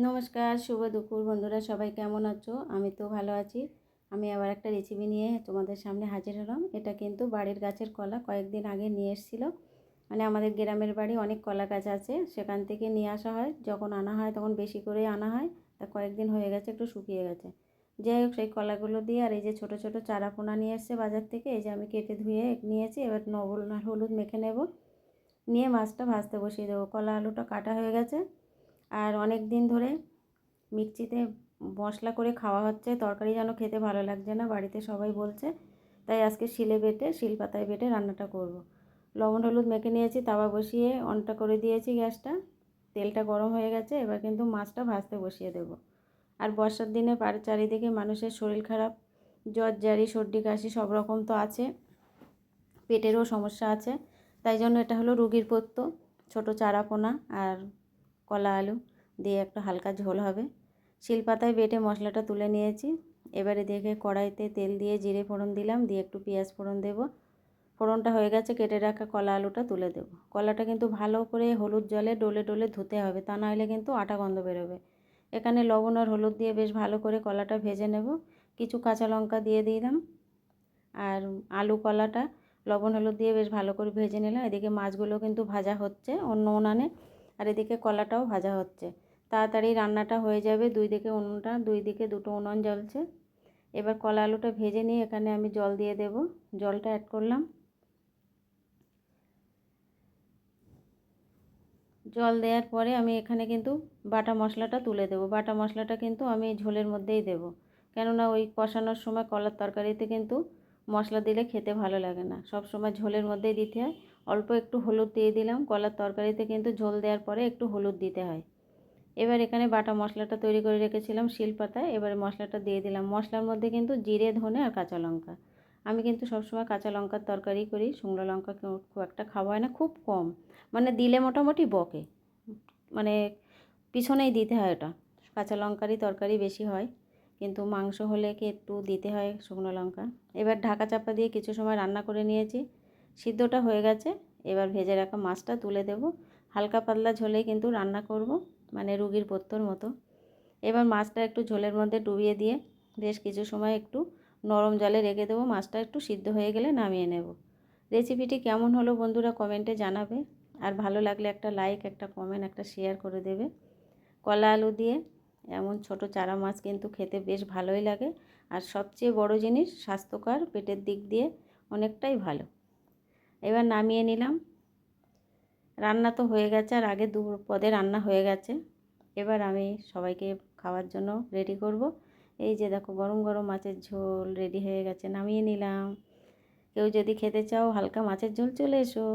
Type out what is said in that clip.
নমস্কার, শুভ দুপুর বন্ধুরা, সবাই কেমন আছো? আমি তো ভালো আছি। আমি আবার একটা রেসিপি নিয়ে তোমাদের সামনে হাজির হলাম। এটা কিন্তু বাড়ির গাছের কলা, কয়েকদিন আগে নিয়ে এসেছিল। মানে আমাদের গ্রামের বাড়ি অনেক কলা গাছ আছে, সেখান থেকে নিয়ে আসা হয়। যখন আনা হয় তখন বেশি করে আনা হয়, তা কয়েকদিন হয়ে গেছে, একটু শুকিয়ে গেছে। যাই হোক, সেই কলাগুলো দিয়ে আর এই যে ছোটো ছোটো চারা পোনা নিয়ে এসছে বাজার থেকে, এই যে আমি কেটে ধুয়ে নিয়েছি। এবার লবণ আর হলুদ মেখে নেব, নিয়ে মাছটা ভাজতে বসিয়ে দেবো। কলা আলুটা কাটা হয়ে গেছে। আর অনেক দিন ধরে মিক্সিতে মশলা করে খাওয়া হচ্ছে, তরকারি যেন খেতে ভালো লাগছে না, বাড়িতে সবাই বলছে। তাই আজকে শিলপাতায় বেটে রান্নাটা করব। লবণ হলুদ মেখে নিয়েছি, তাওয়া বসিয়ে অনটা করে দিয়েছি গ্যাসটা। তেলটা গরম হয়ে গেছে, এবার কিন্তু মাছটা ভাজতে বসিয়ে দেব। আর বর্ষার দিনে চারিদিকে মানুষের শরীর খারাপ, জ্বর জারি সর্দি কাশি সব রকম তো আছে, পেটেরও সমস্যা আছে। তাই জন্য এটা হলো রুগীর পথ্য। ছোটো চারাপোনা আর কলা আলু দিয়ে একটা হালকা ঝোল হবে। শিলপাতায় বেটে মশলাটা তুলে নিয়েছি। এবারে দেখে কড়াইতে তেল দিয়ে জিরে ফোড়ন দিলাম, দিয়ে একটু পেঁয়াজ ফোড়ন দেব। ফোড়নটা হয়ে গেছে, কেটে রাখা কলা আলুটা তুলে দেব। কলাটা কিন্তু ভালো করে হলুদ জলে ডলে ডলে ধুতে হবে, তা নাহলে কিন্তু আটা গন্ধ বেরোবে। এখানে লবণ আর হলুদ দিয়ে বেশ ভালো করে কলাটা ভেজে নেব। কিছু কাঁচা লঙ্কা দিয়ে দিলাম। আর আলু কলাটা লবণ হলুদ দিয়ে বেশ ভালো করে ভেজে নিলাম। এদিকে মাছগুলো কিন্তু ভাজা হচ্ছে অন্য উনানে, আর এদিকে কলাটাও ভাজা হচ্ছে। তাড়াতাড়ি রান্নাটা হয়ে যাবে, দুই দিকে দুটো উনুন জ্বলছে। এবার কলা আলুটা ভেজে নিয়ে এখানে আমি জল দিয়ে দেব। জলটা অ্যাড করলাম। জল দেওয়ার পরে আমি এখানে কিন্তু বাটা মশলাটা তুলে দেব। বাটা মশলাটা কিন্তু আমি ঝোলের মধ্যেই দেব, কেননা ওই কষানোর সময় কলার তরকারিতে কিন্তু মশলা দিলে খেতে ভালো লাগে না, সব সময় ঝোলের মধ্যেই দিতে হয়। অল্প একটু হলুদ দিয়ে দিলাম, কলার তরকারিতে কিন্তু ঝোল দেওয়ার পরে একটু হলুদ দিতে হয়। এবার এখানে বাটা মশলাটা তৈরি করে রেখেছিলাম শিলপাতায়, এবারে মশলাটা দিয়ে দিলাম। মশলার মধ্যে কিন্তু জিরে ধনে আর কাঁচা লঙ্কা। আমি কিন্তু সবসময় কাঁচা লঙ্কার তরকারি করি, শুকনো লঙ্কা খুব একটা খাওয়া হয় না, খুব কম। মানে দিলে মোটামুটি বকে, মানে পিছনেই দিতে হয় ওটা। কাঁচা লঙ্কারই তরকারি বেশি হয়, কিন্তু মাংস হলে কি একটু দিতে হয় শুকনো লঙ্কা। এবার ঢাকা চাপা দিয়ে কিছু সময় রান্না করে নিয়েছি। সিদ্ধটা হয়ে গেছে, এবার ভেজে রাখা মাছটা তুলে দেব। হালকা পাতলা ঝোলেই কিন্তু রান্না করব, মানে রুগীর পথ্যর মতো। এবার মাছটা একটু ঝোলের মধ্যে ডুবিয়ে দিয়ে বেশ কিছু সময় একটু নরম জলে রেখে দেবো। মাছটা একটু সিদ্ধ হয়ে গেলে নামিয়ে নেব। রেসিপিটি কেমন হলো বন্ধুরা কমেন্টে জানাবে, আর ভালো লাগলে একটা লাইক, একটা কমেন্ট, একটা শেয়ার করে দেবে। কলা আলু দিয়ে এমন ছোট চারা মাছ কিন্তু খেতে বেশ ভালোই লাগে, আর সবচেয়ে বড় জিনিস স্বাস্থ্যকর, পেটের দিক দিয়ে অনেকটাই ভালো। এবার নামিয়ে নিলাম। রান্না তো হয়ে গেছে, আর আগে দু পদে রান্না হয়ে গেছে। এবার আমি সবাইকে খাওয়ার জন্য রেডি করব। এই যে দেখো, গরম গরম মাছের ঝোল রেডি হয়ে গেছে, নামিয়ে নিলাম। কেউ যদি খেতে চাও হালকা মাছের ঝোল, চলে এসো।